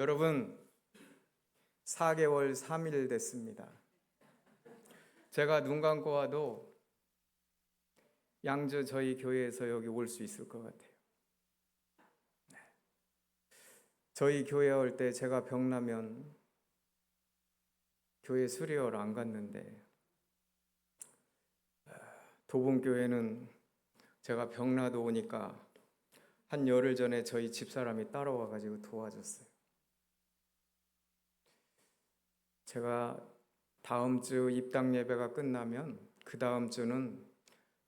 여러분, 4개월 3일 됐습니다. 제가 눈 감고 와도 양주 저희 교회에서 여기 올 수 있을 것 같아요. 저희 교회 올 때 제가 병나면 교회 수리하러 안 갔는데, 도봉교회는 제가 병나도 오니까 한 열흘 전에 저희 집사람이 따라와가지고 도와줬어요. 제가 다음 주 입당 예배가 끝나면 그 다음 주는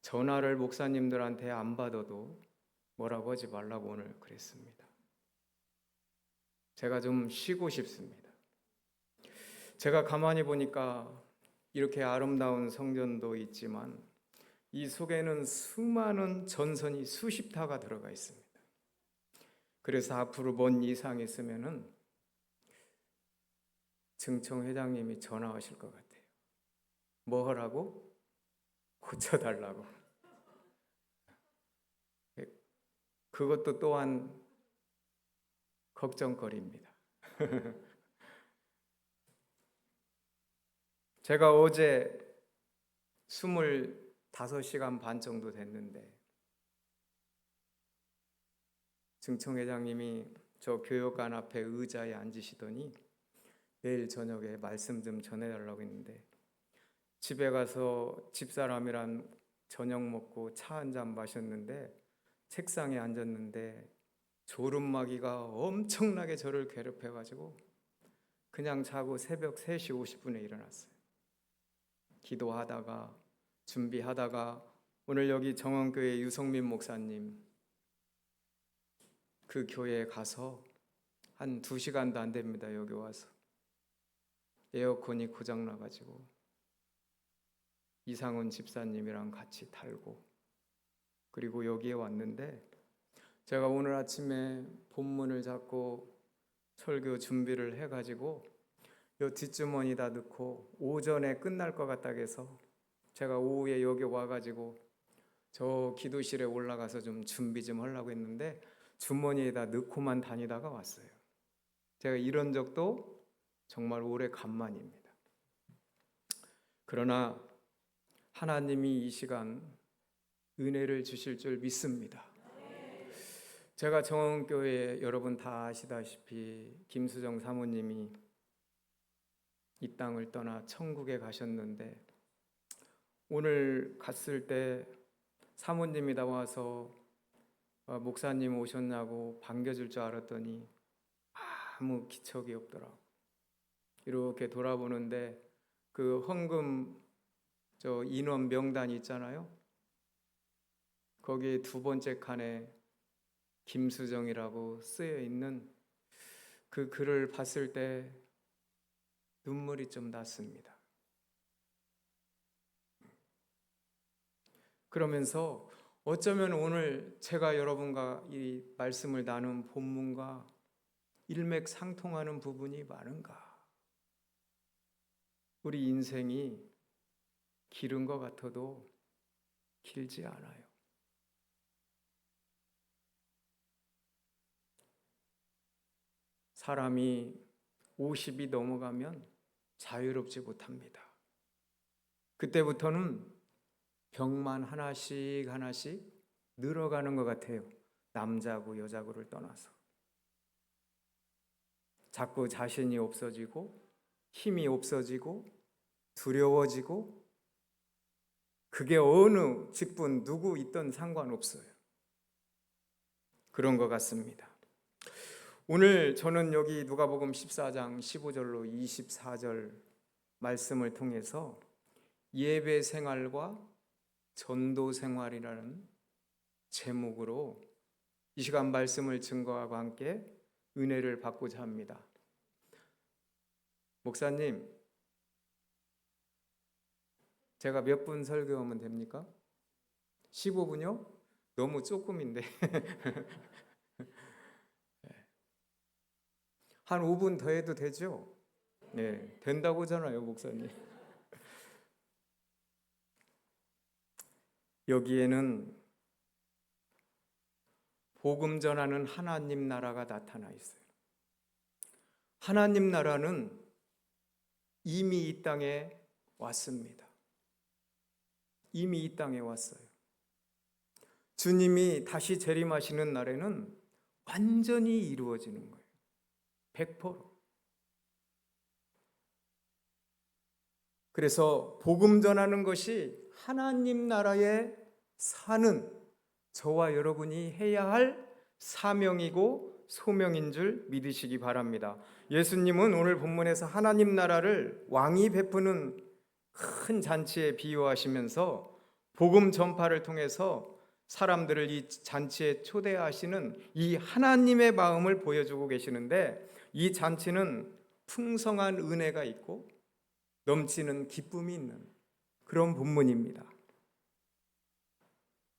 전화를 목사님들한테 안 받아도 뭐라고 하지 말라고 오늘 그랬습니다. 제가 좀 쉬고 싶습니다. 제가 가만히 보니까 이렇게 아름다운 성전도 있지만 이 속에는 수많은 전선이 수십 타가 들어가 있습니다. 그래서 앞으로 뭔 이상이 있으면은 증청 회장님이 전화하실 것 같아요. 뭐 하라고? 고쳐달라고. 그것도 또한 걱정거리입니다. 제가 어제 25시간 반 정도 됐는데 증청회장님이 저 교육관 앞에 의자에 앉으시더니 내일 저녁에 말씀 좀 전해달라고 했는데 집에 가서 집사람이랑 저녁 먹고 차 한 잔 마셨는데 책상에 앉았는데 졸음마귀가 엄청나게 저를 괴롭혀가지고 그냥 자고 새벽 3시 50분에 일어났어요. 기도하다가 준비하다가 오늘 여기 정원교회 유성민 목사님 그 교회에 가서 한 2시간도 안 됩니다. 여기 와서 에어컨이 고장나가지고 이상훈 집사님이랑 같이 탈고 그리고 여기에 왔는데 제가 오늘 아침에 본문을 잡고 설교 준비를 해가지고 요 뒷주머니다 넣고 오전에 끝날 것 같다 해서 제가 오후에 여기 와가지고 저 기도실에 올라가서 좀 준비 좀 하려고 했는데 주머니에다 넣고만 다니다가 왔어요. 제가 이런 적도 정말 오래간만입니다. 그러나 하나님이 이 시간 은혜를 주실 줄 믿습니다. 제가 정원교회 여러분 다 아시다시피 김수정 사모님이 이 땅을 떠나 천국에 가셨는데 오늘 갔을 때 사모님이 나와서 목사님 오셨냐고 반겨줄 줄 알았더니 아무 기척이 없더라고. 이렇게 돌아보는데 그 헌금 저 인원 명단이 있잖아요. 거기 두 번째 칸에 김수정이라고 쓰여 있는 그 글을 봤을 때 눈물이 좀 났습니다. 그러면서 어쩌면 오늘 제가 여러분과 이 말씀을 나눈 본문과 일맥상통하는 부분이 많은가? 우리 인생이 길은 것 같아도 길지 않아요. 사람이 50이 넘어가면 자유롭지 못합니다. 그때부터는 병만 하나씩 늘어가는 것 같아요. 남자고 여자고를 떠나서. 자꾸 자신이 없어지고 힘이 없어지고 두려워지고 그게 어느 직분 누구 있든 상관없어요. 그런 것 같습니다. 오늘 저는 여기 누가복음 14장 15절로 24절 말씀을 통해서 예배 생활과 전도 생활이라는 제목으로 이 시간 말씀을 증거하고 함께 은혜를 받고자 합니다. 목사님, 제가 몇 분 설교하면 됩니까? 15분요? 너무 조금인데. 한 5분 더 해도 되죠? 네, 된다고 하잖아요, 목사님. 여기에는 복음 전하는 하나님 나라가 나타나 있어요. 하나님 나라는 이미 이 땅에 왔습니다. 이미 이 땅에 왔어요. 주님이 다시 재림하시는 날에는 완전히 이루어지는 거예요. 100%. 그래서 복음 전하는 것이 하나님 나라에 사는 저와 여러분이 해야 할 사명이고 소명인 줄 믿으시기 바랍니다. 예수님은 오늘 본문에서 하나님 나라를 왕이 베푸는 큰 잔치에 비유하시면서 복음 전파를 통해서 사람들을 이 잔치에 초대하시는 이 하나님의 마음을 보여주고 계시는데, 이 잔치는 풍성한 은혜가 있고 넘치는 기쁨이 있는 그런 본문입니다.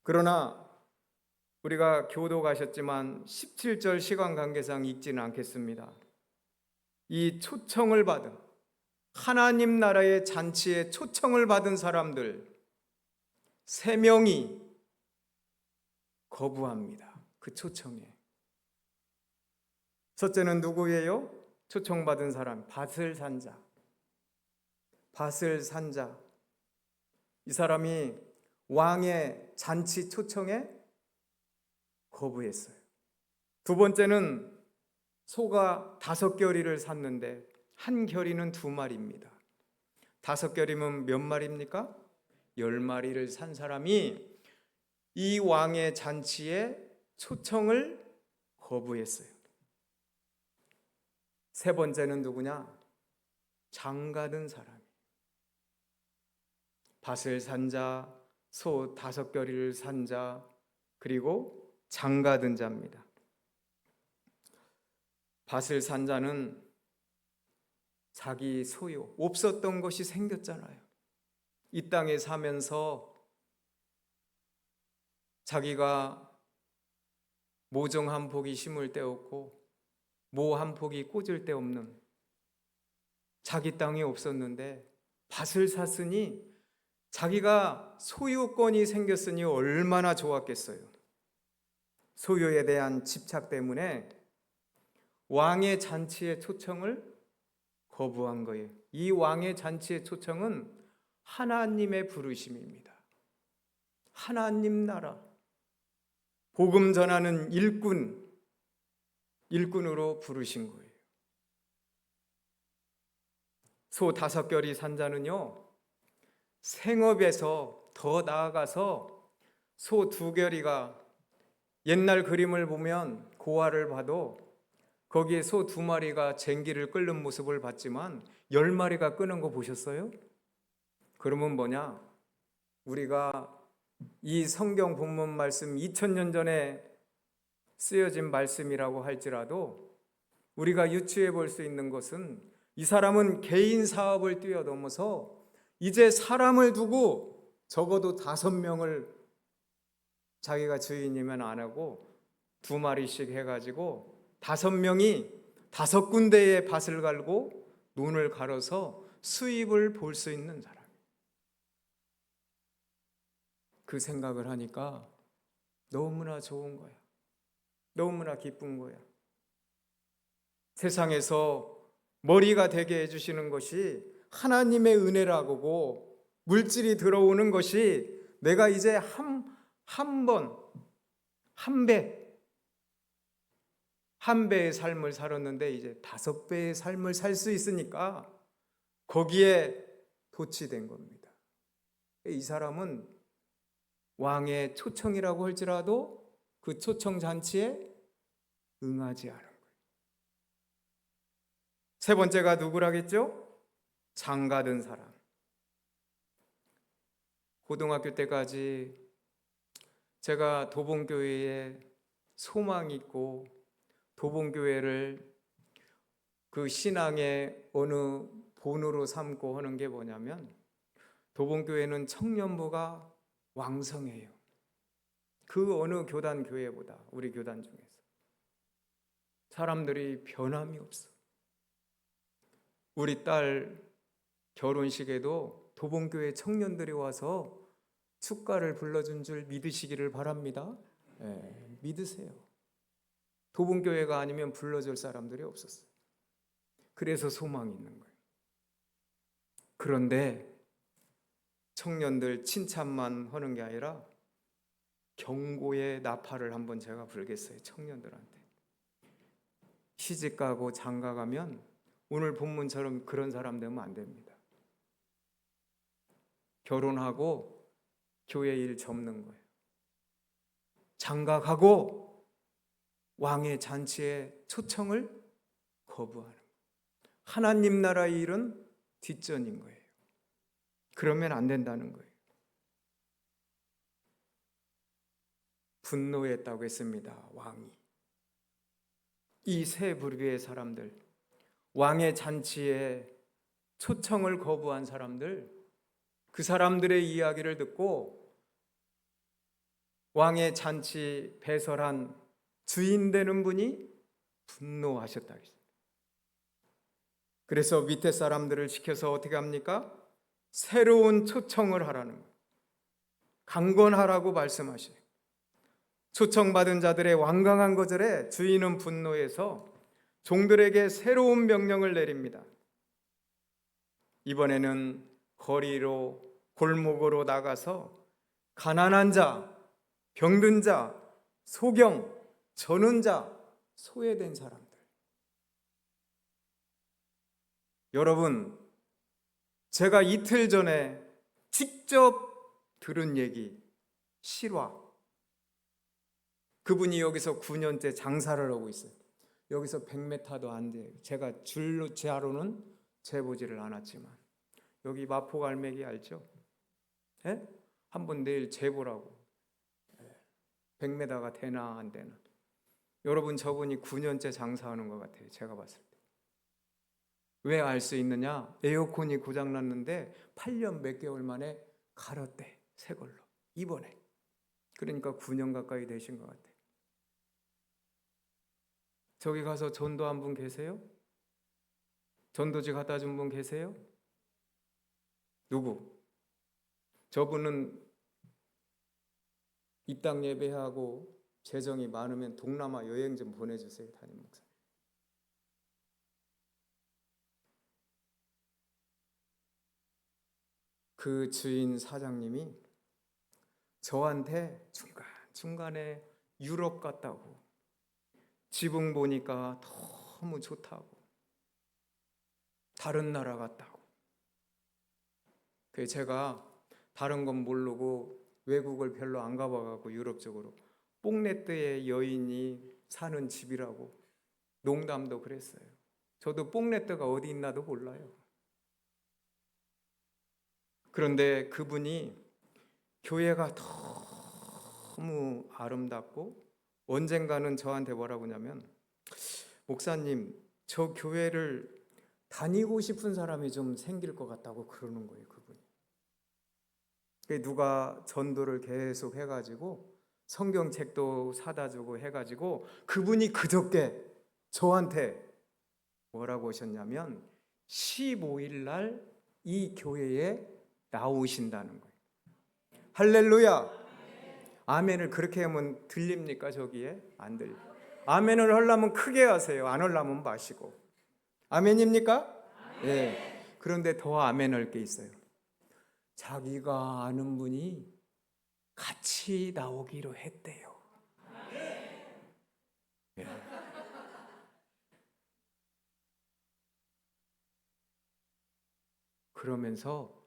그러나 우리가 교도 가셨지만 17절 시간 관계상 읽지는 않겠습니다. 이 초청을 받은, 하나님 나라의 잔치에 초청을 받은 사람들 3명이 거부합니다. 그 초청에. 첫째는 누구예요? 초청받은 사람, 밭을 산 자. 밭을 산 자. 이 사람이 왕의 잔치 초청에 거부했어요. 두 번째는 소가 5겨리를 샀는데 한 겨리는 2마리입니다. 5겨리면 몇 마리입니까? 10마리를 산 사람이 이 왕의 잔치에 초청을 거부했어요. 세 번째는 누구냐? 장가든 사람. 밭을 산 자, 소 5겨리를 산 자, 그리고 장가든 자입니다. 밭을 산 자는 자기 소유, 없었던 것이 생겼잖아요. 이 땅에 사면서 자기가 모종 한 폭이 심을 데 없고 모 한 폭이 꽂을 데 없는 자기 땅이 없었는데 밭을 샀으니 자기가 소유권이 생겼으니 얼마나 좋았겠어요. 소유에 대한 집착 때문에 왕의 잔치의 초청을 거부한 거예요. 이 왕의 잔치의 초청은 하나님의 부르심입니다. 하나님 나라, 복음 전하는 일꾼으로 부르신 거예요. 소 5겨리 산 자는요, 생업에서 더 나아가서 소 2겨리가 옛날 그림을 보면 고아를 봐도 거기에 소 2마리가 쟁기를 끓는 모습을 봤지만 10마리가 끄는 거 보셨어요? 그러면 뭐냐? 우리가 이 성경 본문 말씀 2000년 전에 쓰여진 말씀이라고 할지라도 우리가 유추해 볼 수 있는 것은 이 사람은 개인 사업을 뛰어넘어서 이제 사람을 두고 적어도 5명을 자기가 주인이면 안 하고 2마리씩 해가지고 5명이 5군데에 밭을 갈고 논을 갈아서 수입을 볼 수 있는 사람. 그 생각을 하니까 너무나 좋은 거야. 너무나 기쁜 거야. 세상에서 머리가 되게 해주시는 것이 하나님의 은혜라고, 물질이 들어오는 것이 내가 이제 한 배의 삶을 살았는데 이제 5배의 삶을 살 수 있으니까 거기에 도취된 겁니다. 이 사람은 왕의 초청이라고 할지라도 그 초청 잔치에 응하지 않은 거예요. 세 번째가 누구라겠죠? 장가든 사람. 고등학교 때까지 제가 도봉교회에 소망이 있고 도봉교회를 그 신앙의 어느 본으로 삼고 하는 게 뭐냐면, 도봉교회는 청년부가 왕성해요. 그 어느 교단 교회보다, 우리 교단 중에서 사람들이 변함이 없어. 우리 딸 결혼식에도 도봉교회 청년들이 와서 축가를 불러준 줄 믿으시기를 바랍니다. 믿으세요. 도봉교회가 아니면 불러줄 사람들이 없었어요. 그래서 소망이 있는 거예요. 그런데 청년들 칭찬만 하는 게 아니라 경고의 나팔을 한번 제가 불겠어요. 청년들한테. 시집가고 장가가면 오늘 본문처럼 그런 사람 되면 안 됩니다. 결혼하고 교회 일 접는 거예요. 장가가고 왕의 잔치에 초청을 거부하는 거예요. 하나님 나라의 일은 뒷전인 거예요. 그러면 안 된다는 거예요. 분노했다고 했습니다. 왕이. 이 세 부류의 사람들, 왕의 잔치에 초청을 거부한 사람들, 그 사람들의 이야기를 듣고 왕의 잔치 배설한 주인 되는 분이 분노하셨다. 그래서 밑에 사람들을 시켜서 어떻게 합니까? 새로운 초청을 하라는 거예요. 강권하라고 말씀하셔요. 초청받은 자들의 완강한 거절에 주인은 분노해서 종들에게 새로운 명령을 내립니다. 이번에는 거리로 골목으로 나가서 가난한 자, 병든 자, 소경, 저는 자, 소외된 사람들. 여러분, 제가 이틀 전에 직접 들은 얘기, 실화. 그분이 여기서 9년째 장사를 하고 있어요. 여기서 100m도 안 돼요. 제가 줄로 제하로는 재보지를 않았지만 여기 마포갈매기 알죠? 예? 한번 내일 재보라고. 100m가 되나 안 되나. 여러분, 저분이 9년째 장사하는 것 같아요. 제가 봤을 때. 왜 알 수 있느냐? 에어컨이 고장났는데 8년 몇 개월 만에 갈았대. 새 걸로. 이번에. 그러니까 9년 가까이 되신 것 같아요. 저기 가서 전도한 분 계세요? 전도지 갖다 준 분 계세요? 누구? 저분은 입당 예배하고 재정이 많으면 동남아 여행 좀 보내주세요. 담임 목사. 그 주인 사장님이 저한테 중간에 유럽 갔다고, 지붕 보니까 너무 좋다고, 다른 나라 갔다고. 그래서 제가 다른 건 모르고 외국을 별로 안 가봐가지고 유럽 쪽으로 뽕네트의 여인이 사는 집이라고 농담도 그랬어요. 저도 뽕네트가 어디 있나도 몰라요. 그런데 그분이 교회가 너무 아름답고 언젠가는 저한테 뭐라고 하냐면, 목사님, 저 교회를 다니고 싶은 사람이 좀 생길 것 같다고 그러는 거예요. 그분이. 누가 전도를 계속 해가지고 성경책도 사다 주고 해가지고 그분이 그저께 저한테 뭐라고 하셨냐면 15일 날 이 교회에 나오신다는 거예요. 할렐루야. 아멘을 그렇게 하면 들립니까? 저기에? 안 들려. 아멘을 하려면 크게 하세요. 안 하려면 마시고. 아멘입니까? 네. 그런데 더 아멘 할 게 있어요. 자기가 아는 분이 같이 나오기로 했대요. 네. 그러면서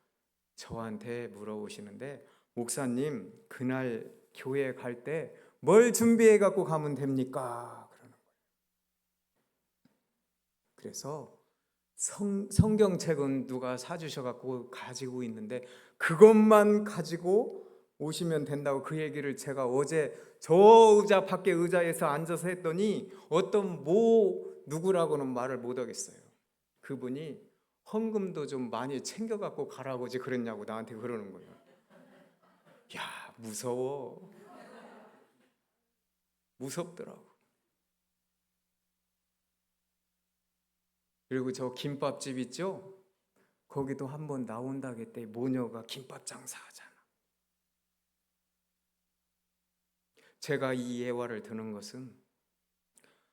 저한테 물어보시는데, 목사님, 그날 교회 갈 때 뭘 준비해 갖고 가면 됩니까? 그러는 거예요. 그래서 성경책은 누가 사주셔 갖고 가지고 있는데 그것만 가지고 오시면 된다고 그 얘기를 제가 어제 저 의자 밖에 의자에서 앉아서 했더니 어떤 누구라고는 말을 못 하겠어요. 그분이 헌금도 좀 많이 챙겨 갖고 가라고지 그랬냐고 나한테 그러는 거예요. 야, 무서워. 무섭더라고. 그리고 저 김밥집 있죠? 거기도 한번 나온다겠대. 모녀가 김밥 장사하잖아. 제가 이 예화를 드는 것은,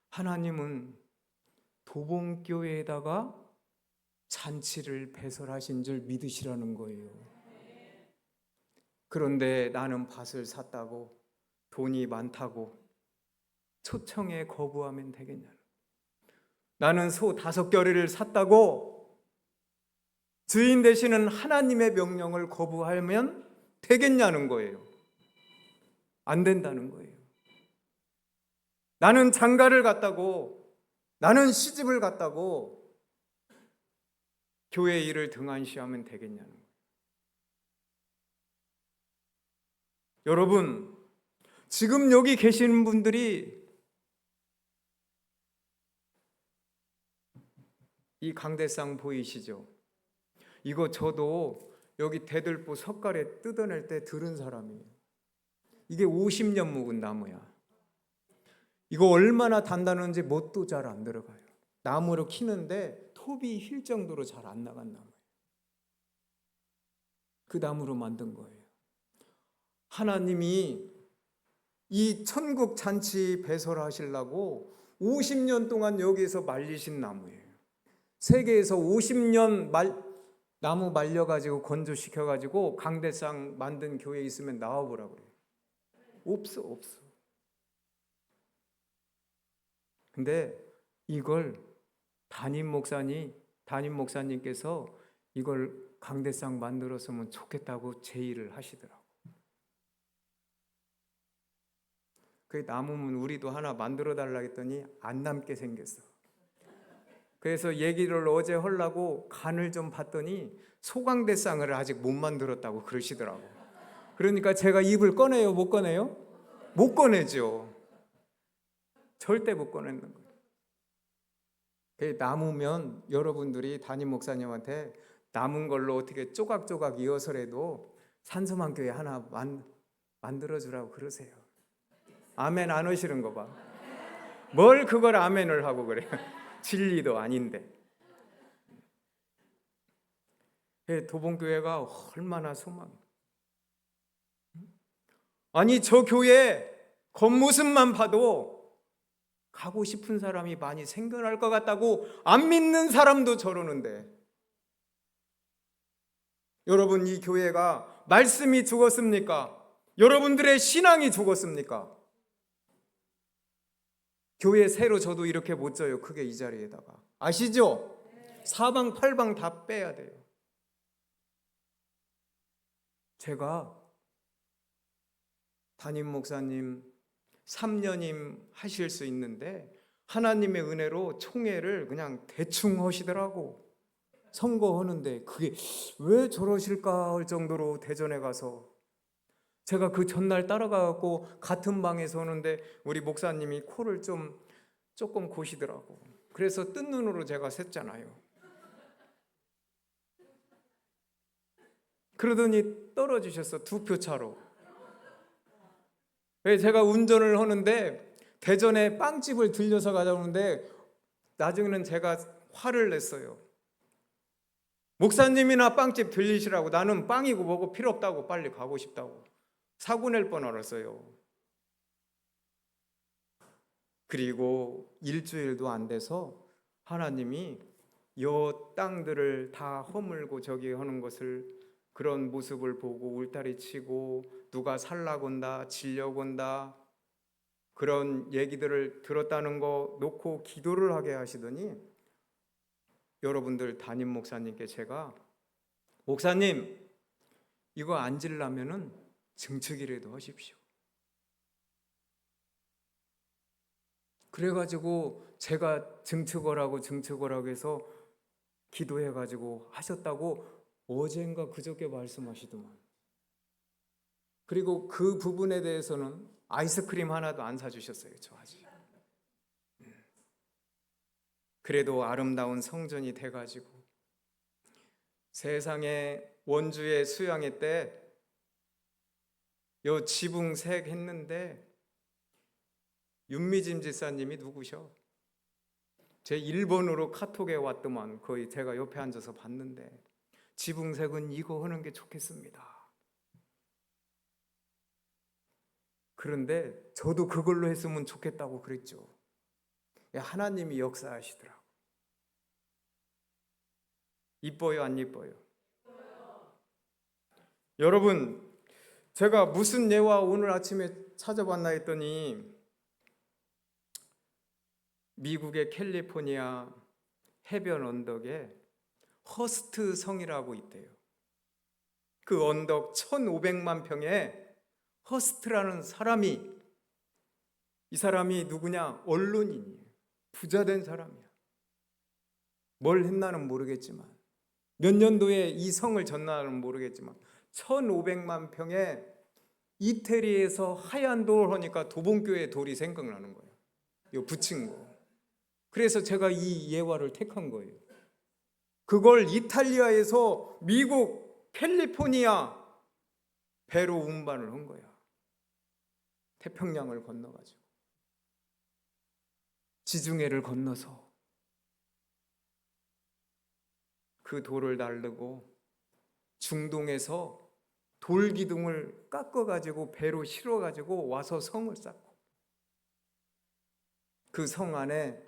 하나님은 도봉교회에다가 잔치를 배설하신 줄 믿으시라는 거예요. 그런데 나는 밭을 샀다고, 돈이 많다고 초청에 거부하면 되겠냐? 나는 소 5겨레를 샀다고 주인 되시는 하나님의 명령을 거부하면 되겠냐는 거예요. 안 된다는 거예요. 나는 장가를 갔다고, 나는 시집을 갔다고 교회 일을 등한시하면 되겠냐는 거예요. 여러분, 지금 여기 계시는 분들이 이 강대상 보이시죠? 이거 저도 여기 대들보 석가래 뜯어낼 때 들은 사람이에요. 이게 50년 묵은 나무야. 이거 얼마나 단단한지 못도 잘 안 들어가요. 나무로 키는데 톱이 힐 정도로 잘 안 나간 나무예요. 그 나무로 만든 거예요. 하나님이 이 천국 잔치 배설하시려고 50년 동안 여기에서 말리신 나무예요. 세계에서 50년 나무 말려가지고 건조시켜가지고 강대상 만든 교회 있으면 나와보라 그래요. 없어. 근데 이걸 담임 목사님께서 이걸 강대상 만들었으면 좋겠다고 제의를 하시더라고. 그 남으면 우리도 하나 만들어 달라 했더니 안 남게 생겼어. 그래서 얘기를 어제 하려고 간을 좀 봤더니 소강대상을 아직 못 만들었다고 그러시더라고. 그러니까 제가 입을 꺼내요, 못 꺼내요? 못 꺼내죠. 절대 못 꺼내는 거예요. 남으면 여러분들이 담임 목사님한테 남은 걸로 어떻게 조각조각 이어서라도 산소만 교회 하나 만들어주라고 그러세요. 아멘 안 하시는 거 봐. 뭘 그걸 아멘을 하고 그래요. 진리도 아닌데. 도봉교회가 얼마나 소망. 아니 저 교회 겉모습만 봐도 가고 싶은 사람이 많이 생겨날 것 같다고 안 믿는 사람도 저러는데, 여러분 이 교회가 말씀이 죽었습니까? 여러분들의 신앙이 죽었습니까? 교회 새로 저도 이렇게 못 져요. 크게 이 자리에다가. 아시죠? 사방팔방 다 빼야 돼요. 제가 담임 목사님 3년임 하실 수 있는데 하나님의 은혜로 총회를 그냥 대충 하시더라고. 선거하는데 그게 왜 저러실까 할 정도로 대전에 가서 제가 그 전날 따라가고 같은 방에서 오는데 우리 목사님이 코를 조금 고시더라고. 그래서 뜬 눈으로 제가 샜잖아요. 그러더니 떨어지셨어. 2표 차로. 왜 제가 운전을 하는데 대전에 빵집을 들려서 가자는데 나중에는 제가 화를 냈어요. 목사님이나 빵집 들리시라고. 나는 빵이고 뭐고 필요 없다고, 빨리 가고 싶다고. 사고 낼 뻔 알았어요. 그리고 일주일도 안 돼서 하나님이 요 땅들을 다 허물고 저기 하는 것을, 그런 모습을 보고 울타리 치고 누가 살라고 온다, 질려고 온다, 그런 얘기들을 들었다는 거 놓고 기도를 하게 하시더니 여러분들 담임 목사님께 제가, 목사님 이거 안 질라면은 증축이라도 하십시오. 그래가지고 제가 증축하라고 해서 기도해가지고 하셨다고 어젠가 그저께 말씀하시더만. 그리고 그 부분에 대해서는 아이스크림 하나도 안 사주셨어요. 저 아직. 그래도 아름다운 성전이 돼가지고 세상에 원주의 수양회 때 요 지붕색 했는데 윤미진 지사님이 누구셔? 제 1번으로 카톡에 왔더만. 거의 제가 옆에 앉아서 봤는데 지붕색은 이거 하는 게 좋겠습니다. 그런데 저도 그걸로 했으면 좋겠다고 그랬죠. 하나님이 역사하시더라고. 이뻐요, 안 이뻐요? 여러분, 제가 무슨 예화 오늘 아침에 찾아봤나 했더니 미국의 캘리포니아 해변 언덕에 허스트 성이라고 있대요. 그 언덕 1500만 평에 허스트라는 사람이, 이 사람이 누구냐? 언론인이에요. 부자 된 사람이야. 뭘 했나는 모르겠지만, 몇 년도에 이 성을 졌나는 모르겠지만 1500만 평에 이태리에서 하얀 돌 하니까 도봉교회 돌이 생각나는 거예요. 이거 붙인 거. 그래서 제가 이 예화를 택한 거예요. 그걸 이탈리아에서 미국 캘리포니아 배로 운반을 한 거야. 태평양을 건너가지고 지중해를 건너서 그 돌을 나르고 중동에서 돌기둥을 깎아가지고 배로 실어가지고 와서 성을 쌓고, 그 성 안에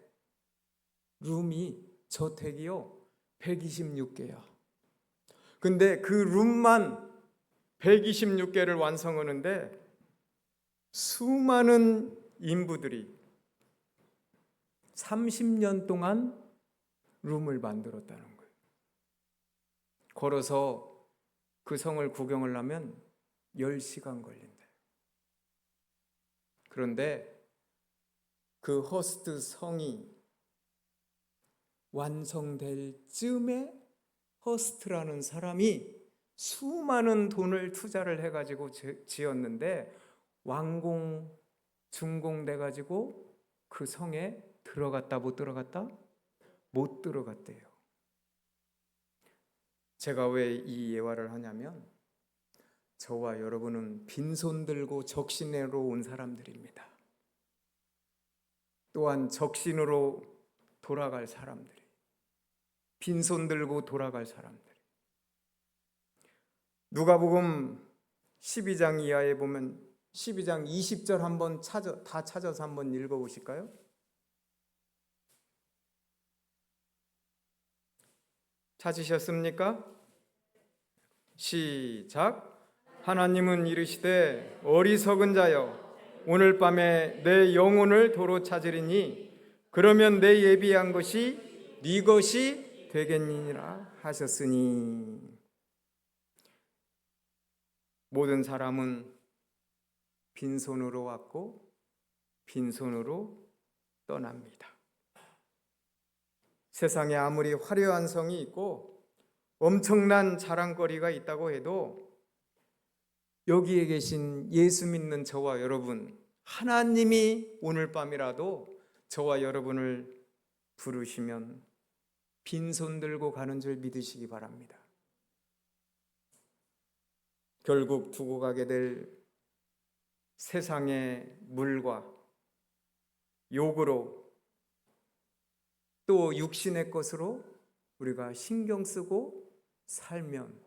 룸이, 저택이요 126개야. 근데 그 룸만 126개를 완성하는데 수많은 인부들이 30년 동안 룸을 만들었다는 거예요. 걸어서 그 성을 구경을 하면 10시간 걸린대요. 그런데 그 허스트 성이 완성될 즈음에 허스트라는 사람이 수많은 돈을 투자를 해가지고 지었는데 완공, 준공돼 가지고 그 성에 들어갔다 못 들어갔다? 못 들어갔대요. 제가 왜 이 예화를 하냐면, 저와 여러분은 빈손 들고 적신으로 온 사람들입니다. 또한 적신으로 돌아갈 사람들이, 빈손 들고 돌아갈 사람들이. 누가복음 12장 이하에 보면 12장 20절 한번 다 찾아서 한번 읽어보실까요? 찾으셨습니까? 시작. 하나님은 이르시되 어리석은 자여, 오늘 밤에 내 영혼을 도로 찾으리니 그러면 내 예비한 것이 네 것이 되겠니라 하셨으니. 모든 사람은 빈손으로 왔고 빈손으로 떠납니다. 세상에 아무리 화려한 성이 있고 엄청난 자랑거리가 있다고 해도 여기에 계신 예수 믿는 저와 여러분, 하나님이 오늘 밤이라도 저와 여러분을 부르시면 빈손 들고 가는 줄 믿으시기 바랍니다. 결국 두고 가게 될 세상의 물과 욕으로, 또 육신의 것으로 우리가 신경 쓰고 살면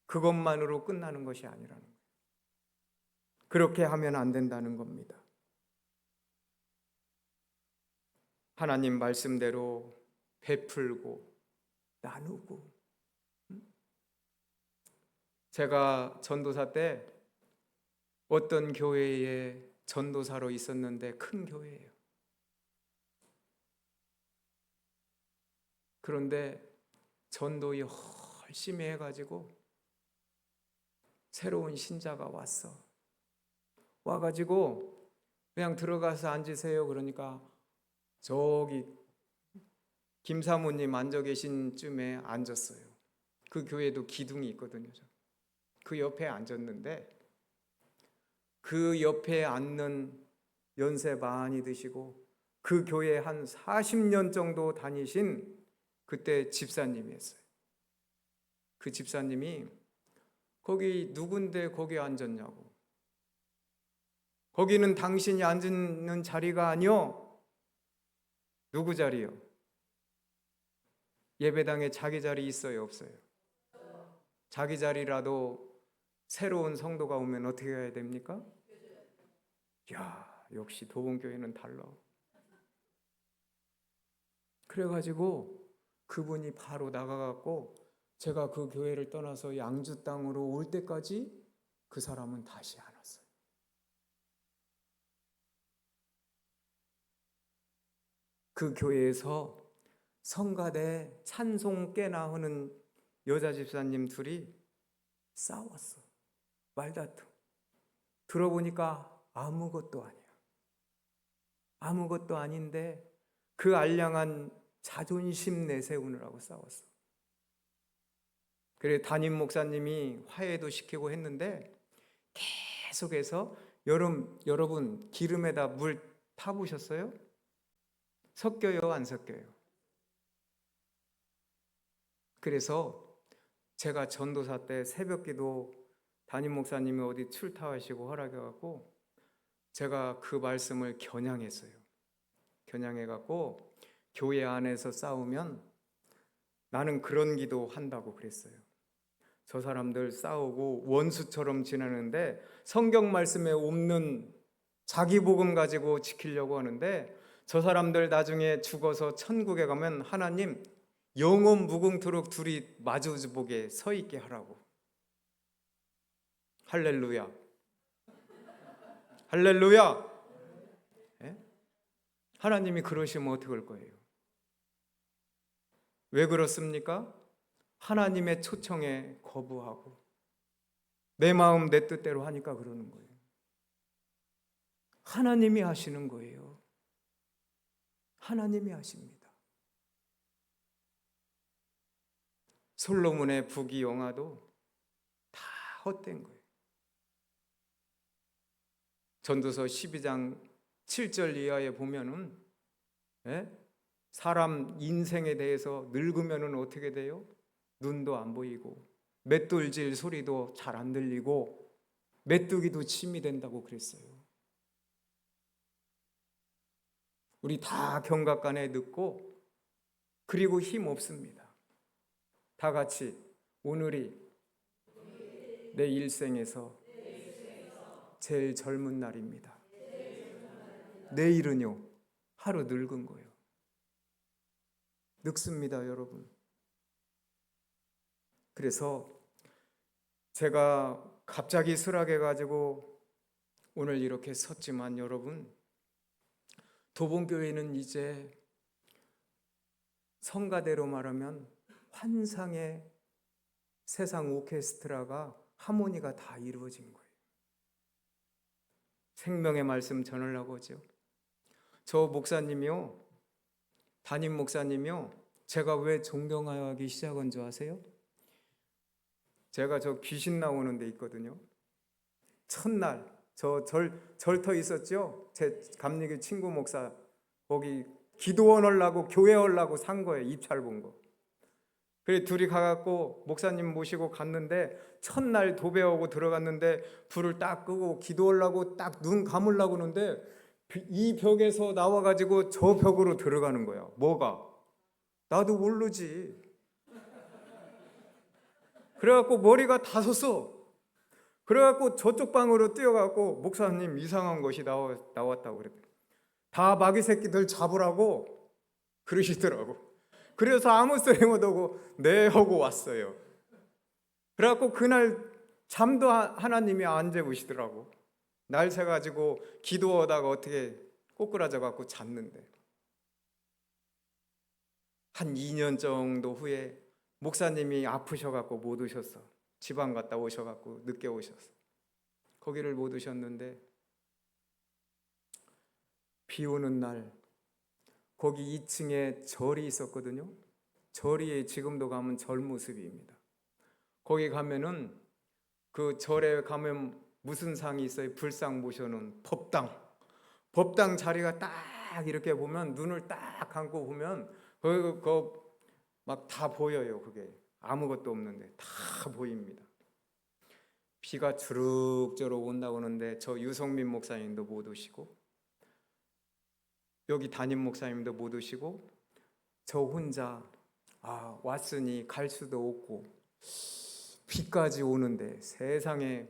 그것만으로 끝나는 것이 아니라는 거예요. 그렇게 하면 안 된다는 겁니다. 하나님 말씀대로 베풀고 나누고. 제가 전도사 때 어떤 교회에 전도사로 있었는데, 큰 교회예요. 그런데 전도 열심히 해가지고 새로운 신자가 와가지고 그냥 들어가서 앉으세요 그러니까 저기 김사모님 앉아 계신 쯤에 앉았어요. 그 교회도 기둥이 있거든요. 그 옆에 앉았는데, 그 옆에 앉는 연세 많이 드시고 그 교회 한 40년 정도 다니신 그때 집사님이었어요. 그 집사님이 거기 누군데 거기 앉았냐고. 거기는 당신이 앉는 자리가 아니요. 누구 자리요? 예배당에 자기 자리 있어요, 없어요? 자기 자리라도 새로운 성도가 오면 어떻게 해야 됩니까? 야, 역시 도봉교회는 달라. 그래가지고 그분이 바로 나가갖고 제가 그 교회를 떠나서 양주 땅으로 올 때까지 그 사람은 다시 안 왔어요. 그 교회에서 성가대 찬송 깨나 하는 여자 집사님 둘이 싸웠어. 말다툼. 들어보니까 아무것도 아니야. 아무것도 아닌데 그 알량한 자존심 내세우느라고 싸웠어. 그래 담임 목사님이 화해도 시키고 했는데 계속해서 여러분 기름에다 물 타보셨어요? 섞여요, 안 섞여요? 그래서 제가 전도사 때 새벽기도 담임 목사님이 어디 출타하시고 허락해갖고 제가 그 말씀을 겨냥했어요. 겨냥해갖고 교회 안에서 싸우면 나는 그런 기도 한다고 그랬어요. 저 사람들 싸우고 원수처럼 지내는데 성경 말씀에 없는 자기 복음 가지고 지키려고 하는데 저 사람들 나중에 죽어서 천국에 가면 하나님 영원 무궁토록 둘이 마주보게 서 있게 하라고. 할렐루야. 할렐루야. 예? 하나님이 그러시면 어떻게 할 거예요? 왜 그렇습니까? 하나님의 초청에 거부하고 내 마음 내 뜻대로 하니까 그러는 거예요. 하나님이 하시는 거예요. 하나님이 하십니다. 솔로몬의 부귀영화도 다 헛된 거예요. 전도서 12장 7절 이하에 보면은 사람 인생에 대해서 늙으면은 어떻게 돼요? 눈도 안 보이고 맷돌질 소리도 잘 안 들리고 메뚜기도 침이 된다고 그랬어요. 우리 다 경각간에 늦고 그리고 힘 없습니다. 다 같이 오늘이 내 일생에서 제일 젊은 날입니다. 내일은요, 하루 늙은 거예요. 늙습니다, 여러분. 그래서 제가 갑자기 슬하게가지고 오늘 이렇게 섰지만 여러분, 도봉교회는 이제 성가대로 말하면 환상의 세상 오케스트라가 하모니가 다 이루어진 거예요. 생명의 말씀 전하려고 하죠. 저 목사님이요, 담임 목사님이요, 제가 왜 존경하기 시작한 줄 아세요? 제가 저 귀신 나오는 데 있거든요. 첫날 저 절터 있었죠? 제 감리교 친구 목사 거기 기도원 하려고 교회 하려고 산 거예요. 입찰 본 거. 그래 둘이 가갖고 목사님 모시고 갔는데 첫날 도배하고 들어갔는데 불을 딱 끄고 기도하려고 딱 눈 감으려고 하는데 이 벽에서 나와가지고 저 벽으로 들어가는 거야. 뭐가? 나도 모르지. 그래갖고 머리가 다 섰어. 그래갖고 저쪽 방으로 뛰어가고 목사님 이상한 것이 나왔다고 그랬더니 다 마귀 새끼들 잡으라고 그러시더라고. 그래서 아무 소리 못하고 네 하고 왔어요. 그래갖고 그날 잠도 하나님이 안 재우시더라고. 날 새가지고 기도하다가 어떻게 꼬꾸라져 갖고 잤는데 한 2년 정도 후에 목사님이 아프셔갖고 못 오셨어. 지방 갔다 오셔갖고 늦게 오셨어. 거기를 못 오셨는데 비 오는 날 거기 2층에 절이 있었거든요. 절이 지금도 가면 절 모습입니다. 거기 가면은 그 절에 가면 무슨 상이 있어요? 불상 모셔놓은 법당 자리가 딱 이렇게 보면 눈을 딱 감고 보면 그거 막 다 보여요. 그게 아무것도 없는데 다 보입니다. 비가 주룩주룩 온다고 하는데 저 유성민 목사님도 못 오시고 여기 담임 목사님도 못 오시고 저 혼자 왔으니 갈 수도 없고 비까지 오는데 세상에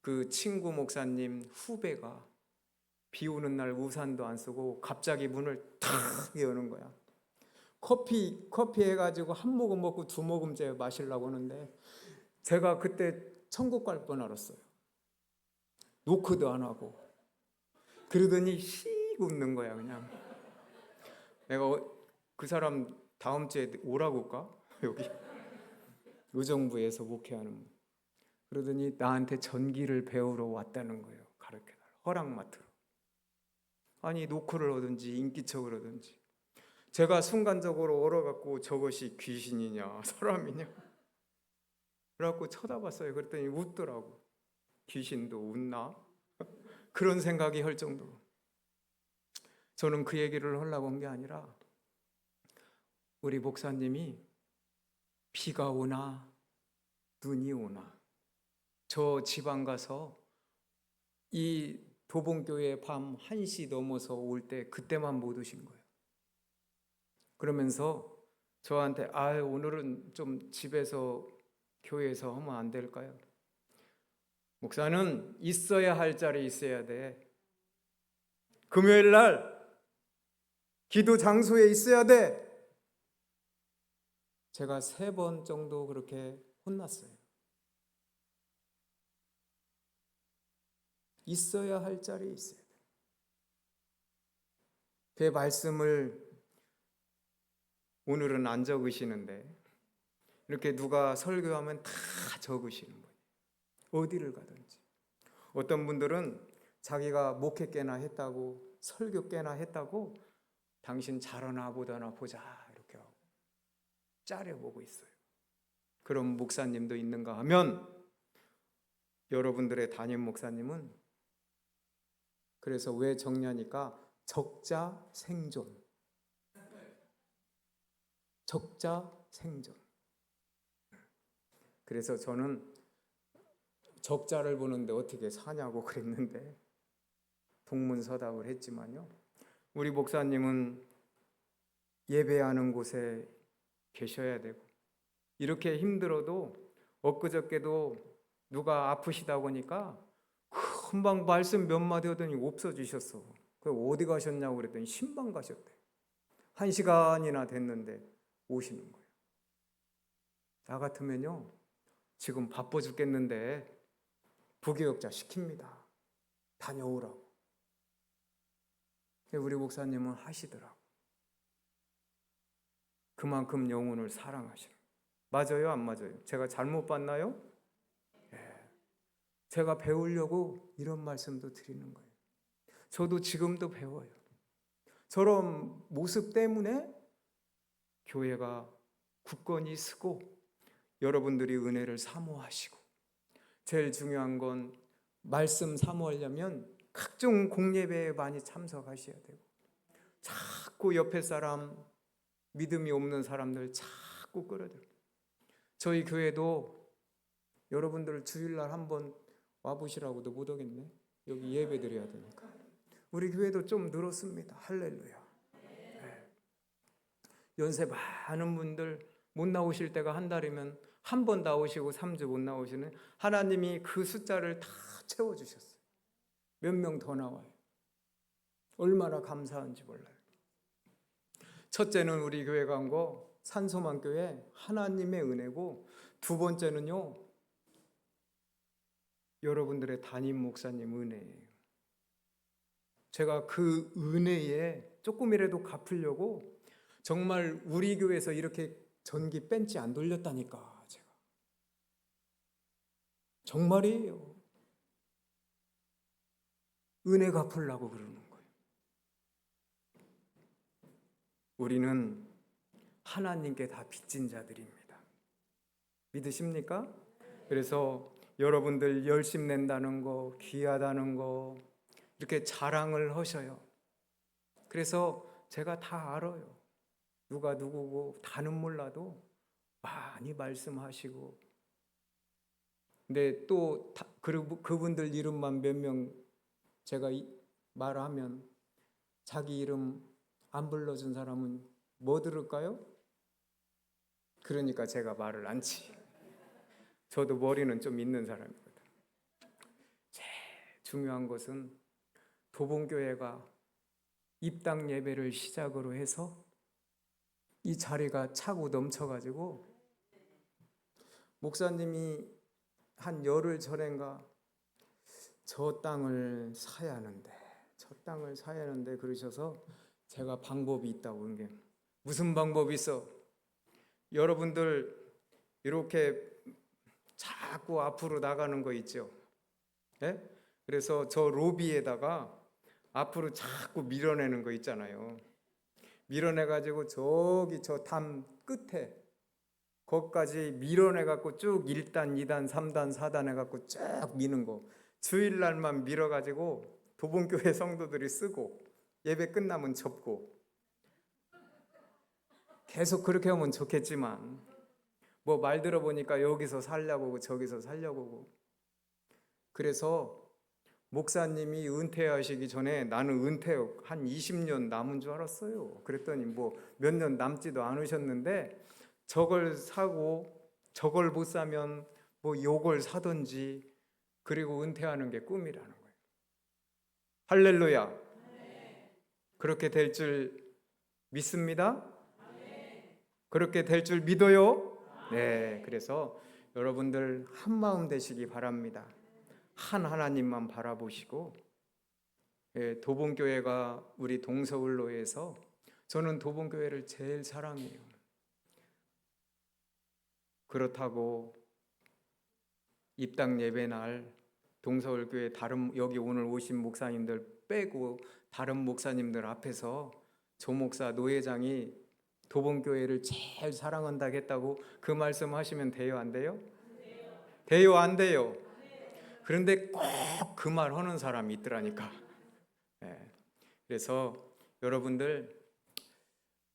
그 친구 목사님 후배가 비 오는 날 우산도 안 쓰고 갑자기 문을 탁 여는 거야. 커피 해가지고 한 모금 먹고 두 모금째 마시려고 하는데 제가 그때 천국 갈 뻔 알았어요. 노크도 안 하고. 그러더니 씩 웃는 거야 그냥. 내가 그 사람 다음 주에 오라고 할까? 여기 의정부에서 목회하는 분. 그러더니 나한테 전기를 배우러 왔다는 거예요. 가르쳐달라. 허락마트로. 아니 노크를 하든지 인기척을 하든지. 제가 순간적으로 얼어갖고 저것이 귀신이냐 사람이냐 그래갖고 쳐다봤어요. 그랬더니 웃더라고. 귀신도 웃나? 그런 생각이 할 정도로. 저는 그 얘기를 하려고 한 게 아니라 우리 목사님이 비가 오나 눈이 오나 저 지방 가서 이 도봉교회 밤 1시 넘어서 올 때 그때만 못 오신 거예요. 그러면서 저한테 오늘은 좀 집에서 교회에서 하면 안 될까요? 목사는 있어야 할 자리에 있어야 돼. 금요일 날 기도 장소에 있어야 돼. 제가 3번 정도 그렇게 혼났어요. 있어야 할 자리에 있어야 돼. 그 말씀을 오늘은 안 적으시는데 이렇게 누가 설교하면 다 적으시는 거예요. 어디를 가든지. 어떤 분들은 자기가 목회 꽤나 했다고 설교 꽤나 했다고 당신 잘하나 보다나 보자 이렇게 하고 짜려보고 있어요. 그런 목사님도 있는가 하면 여러분들의 담임 목사님은 그래서 왜 적냐니까 적자 생존. 적자 생존. 그래서 저는 적자를 보는데 어떻게 사냐고 그랬는데 동문서답을 했지만요. 우리 목사님은 예배하는 곳에 계셔야 되고 이렇게 힘들어도 엊그저께도 누가 아프시다고 하니까 금방 말씀 몇 마디 하더니 없어지셨어. 어디 가셨냐고 그랬더니 신방 가셨대. 1시간이나 됐는데 오시는 거예요. 나 같으면요 지금 바빠 죽겠는데 부교역자 시킵니다. 다녀오라고. 우리 목사님은 하시더라고. 그만큼 영혼을 사랑하시는. 맞아요 안 맞아요? 제가 잘못 봤나요? 제가 배우려고 이런 말씀도 드리는 거예요. 저도 지금도 배워요. 저런 모습 때문에 교회가 굳건히 서고 여러분들이 은혜를 사모하시고 제일 중요한 건 말씀 사모하려면 각종 공예배에 많이 참석하셔야 되고 자꾸 옆에 사람 믿음이 없는 사람들 자꾸 끌어들여. 저희 교회도 여러분들 주일날 한번 와보시라고도 못 오겠네. 여기 예배 드려야 되니까. 우리 교회도 좀 늘었습니다. 할렐루야. 네. 연세 많은 분들 못 나오실 때가 한 달이면 한 번 나오시고 3주 못 나오시는 하나님이 그 숫자를 다 채워주셨어요. 몇 명 더 나와요. 얼마나 감사한지 몰라요. 첫째는 우리 교회 간 거 산소만교회 하나님의 은혜고 두 번째는요 여러분들의 담임 목사님 은혜예요. 제가 그 은혜에 조금이라도 갚으려고 정말 우리 교회에서 이렇게 전기 벤치 안 돌렸다니까. 제가 정말이에요. 은혜 갚으려고 그러는 거예요. 우리는 하나님께 다 빚진 자들입니다. 믿으십니까? 그래서 여러분들 열심 낸다는 거, 귀하다는 거 이렇게 자랑을 하셔요. 그래서 제가 다 알아요. 누가 누구고 다는 몰라도 많이 말씀하시고. 근데 또 그분들 이름만 몇 명 제가 말하면 자기 이름 안 불러준 사람은 뭐 들을까요? 그러니까 제가 말을 안 치. 저도 머리는 좀 있는 사람이거든. 제일 중요한 것은 도봉교회가 입당 예배를 시작으로 해서 이 자리가 차고 넘쳐가지고 목사님이 한 열흘 전인가 저 땅을 사야 하는데 그러셔서 제가 방법이 있다고. 그런 게 무슨 방법이 있어? 여러분들 이렇게 자꾸 앞으로 나가는 거 있죠? 네? 그래서 저 로비에다가 앞으로 자꾸 밀어내는 거 있잖아요. 밀어내가지고 저기 저 담 끝에 거기까지 밀어내갖고 쭉 1단, 2단, 3단, 4단 해갖고 쭉 미는 거. 주일날만 밀어가지고 도봉교회 성도들이 쓰고 예배 끝나면 접고. 계속 그렇게 하면 좋겠지만 뭐 말 들어보니까 여기서 살려고 하고 저기서 살려고 하고. 그래서 목사님이 은퇴하시기 전에 나는 은퇴 한 20년 남은 줄 알았어요. 그랬더니 뭐 몇 년 남지도 않으셨는데 저걸 사고 저걸 못 사면 뭐 요걸 사든지 그리고 은퇴하는 게 꿈이라는 거예요. 할렐루야. 그렇게 될 줄 믿습니다. 그렇게 될 줄 믿어요. 네, 그래서 여러분들 한 마음 되시기 바랍니다. 한 하나님만 바라보시고, 도봉교회가 우리 동서울로에서 저는 도봉교회를 제일 사랑해요. 그렇다고 입당 예배날 동서울교회 다른 여기 오늘 오신 목사님들 빼고 다른 목사님들 앞에서 조 목사 노 회장이 도봉교회를 제일 사랑한다고 했다고 그 말씀 하시면 돼요, 안 돼요? 돼요, 안 돼요? 그런데 꼭 그 말 하는 사람이 있더라니까. 그래서 여러분들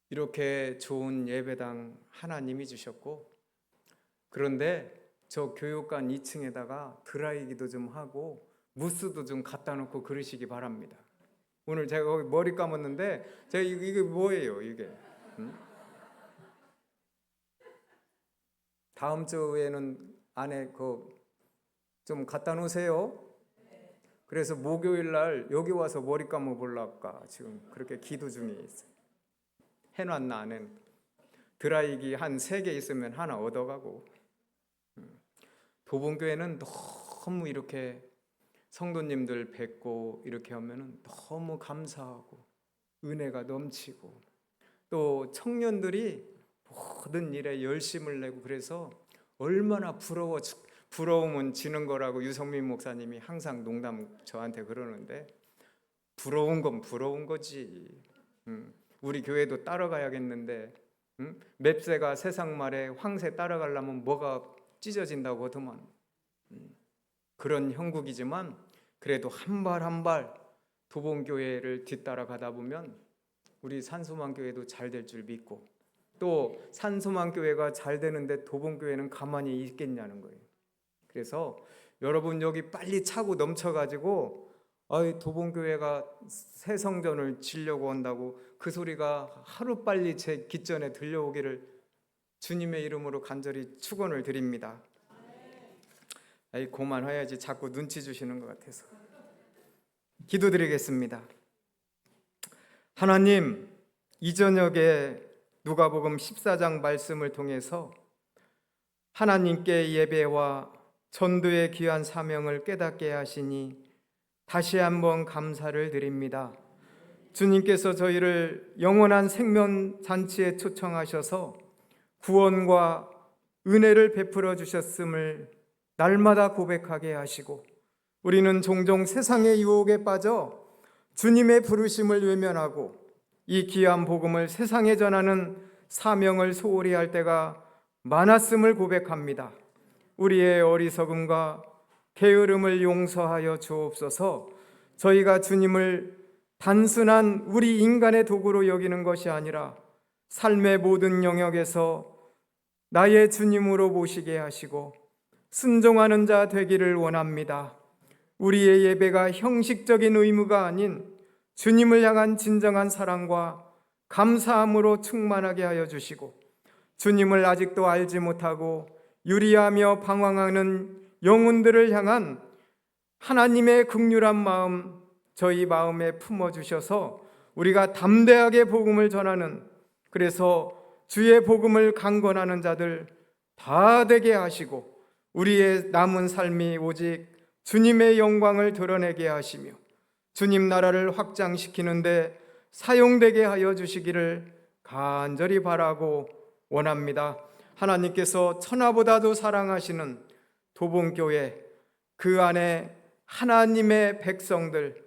이렇게 좋은 예배당 하나님이 주셨고, 그런데 저 교육관 2층에다가 드라이기도 좀 하고 무스도 좀 갖다 놓고 그러시기 바랍니다. 오늘 제가 거기 머리 감았는데 제가 이게 뭐예요, 이게? 다음 주에는 안에 좀 갖다 놓으세요. 그래서 목요일 날 여기 와서 머리 감아 볼랄까 지금 그렇게 기도 중에 있어요. 해놨나 안 해? 드라이기 한 3개 있으면 하나 얻어가고. 도봉교회는 너무 이렇게 성도님들 뵙고 이렇게 하면은 너무 감사하고 은혜가 넘치고, 또 청년들이 모든 일에 열심을 내고, 그래서 얼마나 부러우면 지는 거라고 유성민 목사님이 항상 농담 저한테 그러는데, 부러운 건 부러운 거지. 우리 교회도 따라가야겠는데 맵새가 세상 말에 황새 따라가려면 뭐가 찢어진다고 하더만. 그런 형국이지만 그래도 한 발 한 발 도봉교회를 뒤따라가다 보면 우리 산소망교회도 잘 될 줄 믿고, 또 산소망교회가 잘 되는데 도봉교회는 가만히 있겠냐는 거예요. 그래서 여러분 여기 빨리 차고 넘쳐가지고 도봉교회가 새 성전을 지려고 한다고 그 소리가 하루빨리 제 귓전에 들려오기를 주님의 이름으로 간절히 축원을 드립니다. 그만해야지 자꾸 눈치 주시는 것 같아서. 기도드리겠습니다. 하나님, 이 저녁에 누가복음 14장 말씀을 통해서 하나님께 예배와 전도의 귀한 사명을 깨닫게 하시니 다시 한번 감사를 드립니다. 주님께서 저희를 영원한 생명잔치에 초청하셔서 구원과 은혜를 베풀어 주셨음을 날마다 고백하게 하시고, 우리는 종종 세상의 유혹에 빠져 주님의 부르심을 외면하고 이 귀한 복음을 세상에 전하는 사명을 소홀히 할 때가 많았음을 고백합니다. 우리의 어리석음과 게으름을 용서하여 주옵소서. 저희가 주님을 단순한 우리 인간의 도구로 여기는 것이 아니라 삶의 모든 영역에서 나의 주님으로 모시게 하시고 순종하는 자 되기를 원합니다. 우리의 예배가 형식적인 의무가 아닌 주님을 향한 진정한 사랑과 감사함으로 충만하게 하여 주시고, 주님을 아직도 알지 못하고 유리하며 방황하는 영혼들을 향한 하나님의 긍휼한 마음 저희 마음에 품어주셔서 우리가 담대하게 복음을 전하는, 그래서 주의 복음을 강권하는 자들 다 되게 하시고 우리의 남은 삶이 오직 주님의 영광을 드러내게 하시며 주님 나라를 확장시키는데 사용되게 하여 주시기를 간절히 바라고 원합니다. 하나님께서 천하보다도 사랑하시는 도봉교회, 그 안에 하나님의 백성들,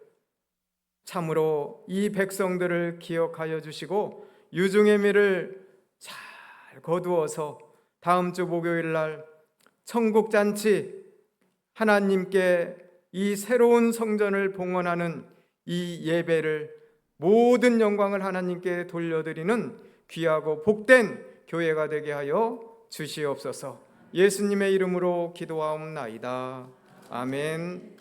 참으로 이 백성들을 기억하여 주시고 유중의 미를 잘 거두어서 다음 주 목요일 날 천국잔치, 하나님께 이 새로운 성전을 봉헌하는 이 예배를, 모든 영광을 하나님께 돌려드리는 귀하고 복된 교회가 되게 하여 주시옵소서. 예수님의 이름으로 기도하옵나이다. 아멘.